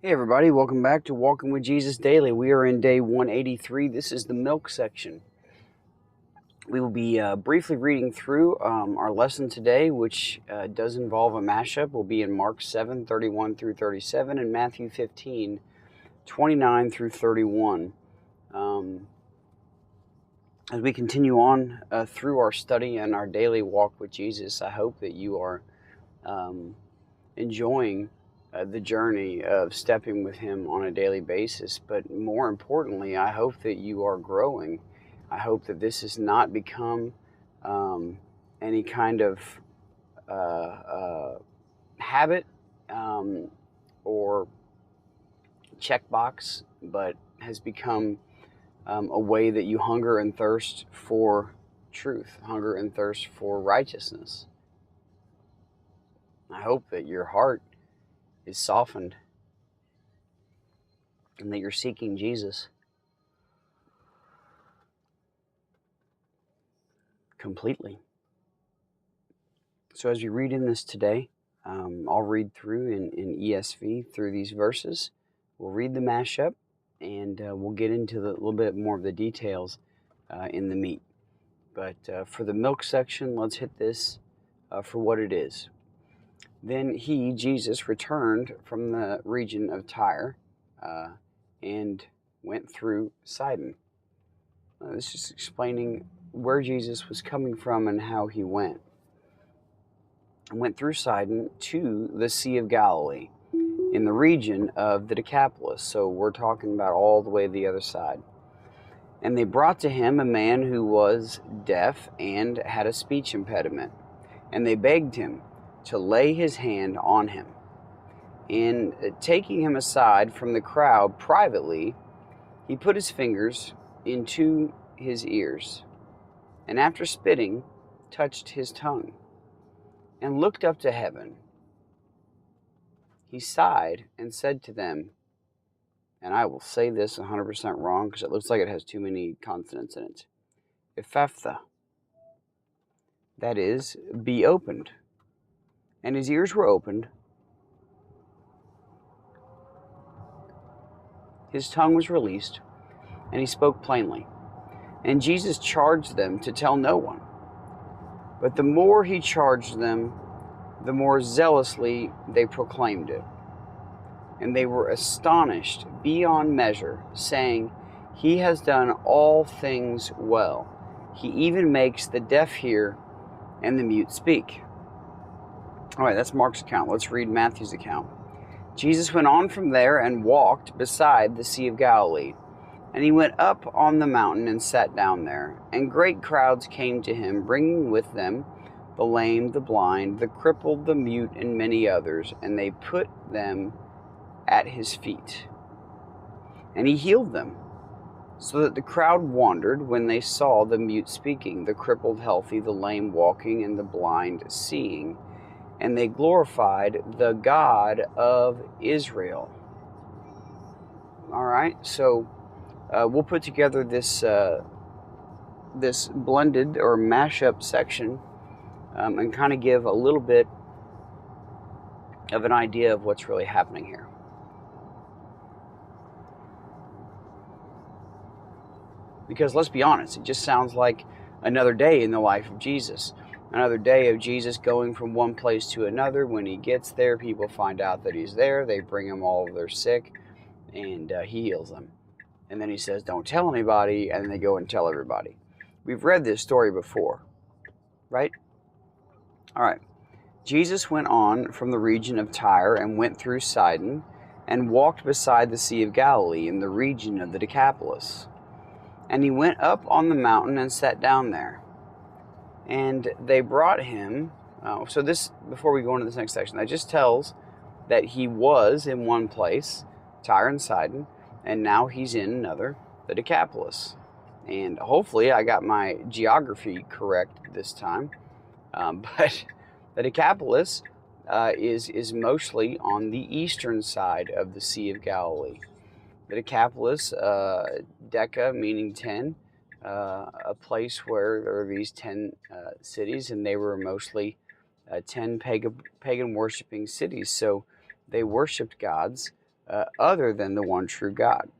Hey everybody, welcome back to Walking with Jesus Daily. We are in day 183. This is the milk section. We will be briefly reading through our lesson today, which does involve a mashup. We'll be in Mark 7:31 through 37 and Matthew 15:29 through 31. As we continue on through our study and our daily walk with Jesus, I hope that you are enjoying the journey of stepping with Him on a daily basis. But more importantly, I hope that you are growing. I hope that this has not become any kind of habit or checkbox, but has become a way that you hunger and thirst for truth, hunger and thirst for righteousness. I hope that your heart is softened and that you're seeking Jesus completely. So as we read in this today, I'll read through in ESV through these verses. We'll read the mashup and we'll get into a little bit more of the details in the meat. But for the milk section, let's hit this for what it is. Then he, Jesus, returned from the region of Tyre and went through Sidon. This is explaining where Jesus was coming from and how he went. And went through Sidon to the Sea of Galilee in the region of the Decapolis. So we're talking about all the way to the other side. And they brought to him a man who was deaf and had a speech impediment. And they begged him to lay his hand on him. And taking him aside from the crowd privately, he put his fingers into his ears, and after spitting, touched his tongue, and looked up to heaven. He sighed and said to them, and I will say this 100% wrong because it looks like it has too many consonants in it, Ephphatha, that is, be opened. And his ears were opened, his tongue was released, and he spoke plainly. And Jesus charged them to tell no one. But the more he charged them, the more zealously they proclaimed it. And they were astonished beyond measure, saying, He has done all things well. He even makes the deaf hear and the mute speak. All right, that's Mark's account. Let's read Matthew's account. Jesus went on from there and walked beside the Sea of Galilee. And he went up on the mountain and sat down there. And great crowds came to him, bringing with them the lame, the blind, the crippled, the mute, and many others. And they put them at his feet. And he healed them, so that the crowd wondered when they saw the mute speaking, the crippled healthy, the lame walking, and the blind seeing. And they glorified the God of Israel. All right, so we'll put together this this blended or mashup section and kind of give a little bit of an idea of what's really happening here. Because let's be honest, it just sounds like another day in the life of Jesus. Another day of Jesus going from one place to another. When he gets there, people find out that he's there. They bring him all of their sick, and he heals them. And then he says, don't tell anybody, and then they go and tell everybody. We've read this story before, right? All right. Jesus went on from the region of Tyre and went through Sidon and walked beside the Sea of Galilee in the region of the Decapolis. And he went up on the mountain and sat down there. And they brought him, so this, before we go into this next section, that just tells that he was in one place, Tyre and Sidon, and now he's in another, the Decapolis. And hopefully I got my geography correct this time. But the Decapolis is mostly on the eastern side of the Sea of Galilee. The Decapolis, Deca meaning 10, a place where there are these 10 cities, and they were mostly 10 pagan worshiping cities. So they worshipped gods other than the one true God.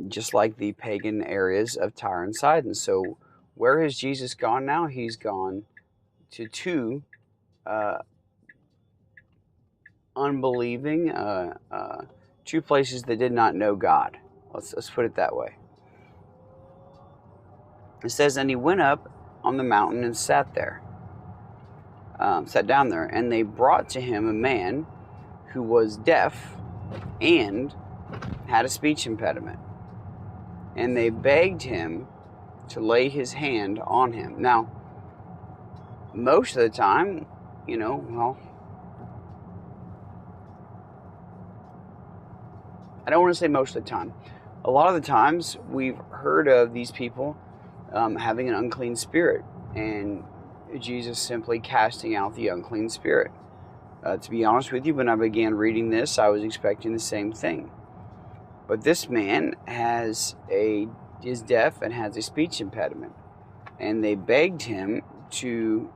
Just like the pagan areas of Tyre and Sidon. So where has Jesus gone now? He's gone to two unbelieving, two places that did not know God. Let's put it that way. It says, and he went up on the mountain and sat down there, and they brought to him a man who was deaf and had a speech impediment. And they begged him to lay his hand on him. Now, most of the time, I don't want to say most of the time. A lot of the times, we've heard of these people having an unclean spirit, and Jesus simply casting out the unclean spirit. To be honest with you, when I began reading this, I was expecting the same thing. But this man is deaf and has a speech impediment. And they begged him to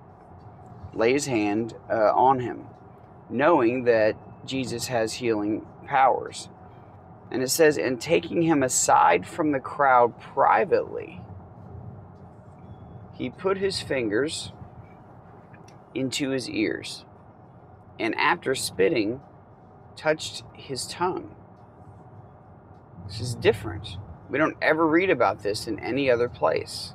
lay his hand on him, knowing that Jesus has healing powers. And it says, and taking him aside from the crowd privately, he put his fingers into his ears, and after spitting, touched his tongue. This is different. We don't ever read about this in any other place.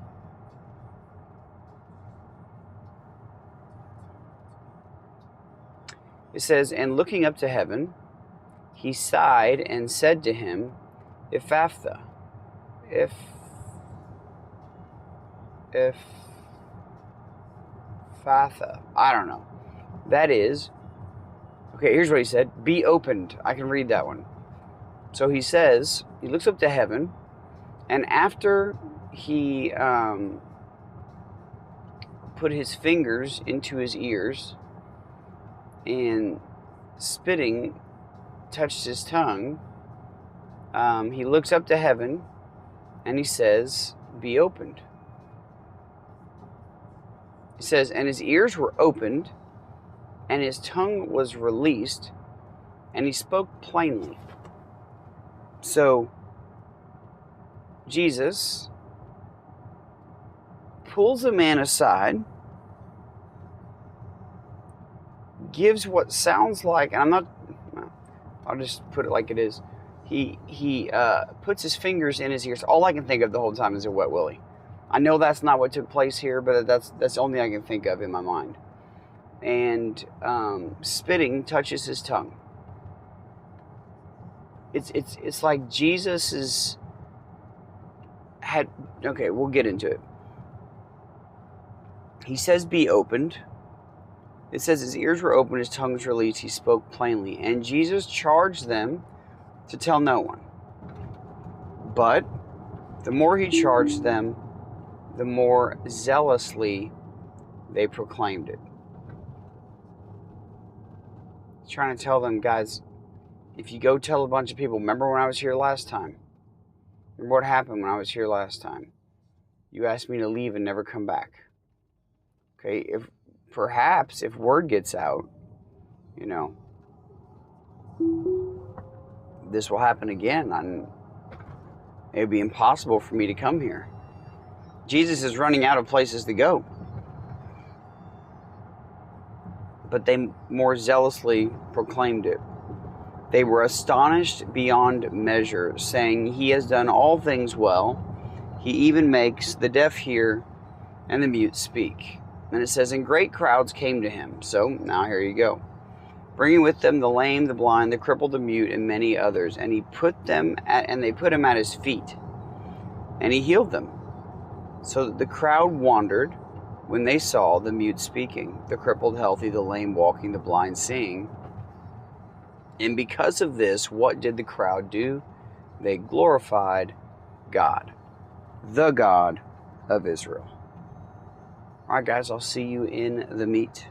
It says, and looking up to heaven, he sighed and said to him, Ephphatha. Ephphatha. I don't know. That is, okay, here's what he said. Be opened. I can read that one. So he says, he looks up to heaven, and after he put his fingers into his ears and spitting touched his tongue, he looks up to heaven and he says, be opened. He says, and his ears were opened and his tongue was released and he spoke plainly. So Jesus pulls a man aside, gives what sounds like, and I'll just put it like it is. He puts his fingers in his ears. All I can think of the whole time is a wet willy. I know that's not what took place here, but that's the only thing I can think of in my mind. And spitting touches his tongue. It's like Jesus had. Okay, we'll get into it. He says, "Be opened." It says his ears were open, his tongue was released. He spoke plainly, and Jesus charged them to tell no one. But the more he charged them, the more zealously they proclaimed it. He's trying to tell them, guys, if you go tell a bunch of people, remember when I was here last time? Remember what happened when I was here last time? You asked me to leave and never come back. Okay, if word gets out, this will happen again, and it would be impossible for me to come here. Jesus is running out of places to go. But they more zealously proclaimed it. They were astonished beyond measure, saying, "He has done all things well. He even makes the deaf hear and the mute speak." And it says, and great crowds came to him. So now here you go. Bringing with them the lame, the blind, the crippled, the mute, and many others. And they put him at his feet. And he healed them. So that the crowd wondered when they saw the mute speaking, the crippled healthy, the lame walking, the blind seeing. And because of this, what did the crowd do? They glorified God, the God of Israel. All right, guys, I'll see you in the meat.